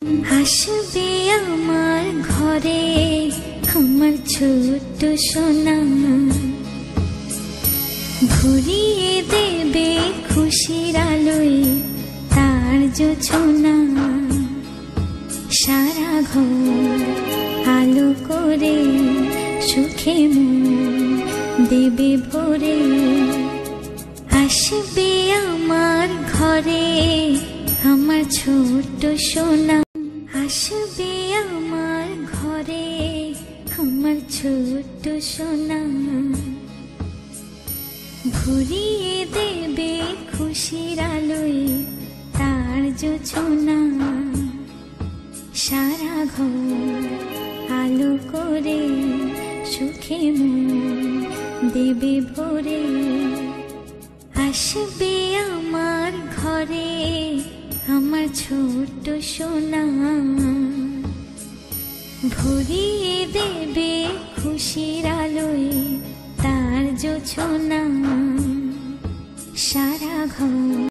আসবে আমার ঘরে আমার ছোট্ট সোনা, ভরিয়ে দেবে খুশির আলোয় তার জোছনা। সারা ঘর আলো করে সুখে মন দেবে ভরে। আসবে আমার ঘরে আমার ছোট্ট সোনা, আসবে আমার ঘরে আমার ছোট্ট সোনা, ভরিয়ে দেবে খুশির আলোয় তার জোছনা। সারা ঘর আলো করে সুখে মন দেবে ভরে। আসবে আমার ঘরে আমার ছোট্ট সোনা, ভরিয়ে দেবে খুশির আলোয় তার জোছনা। সারা ঘর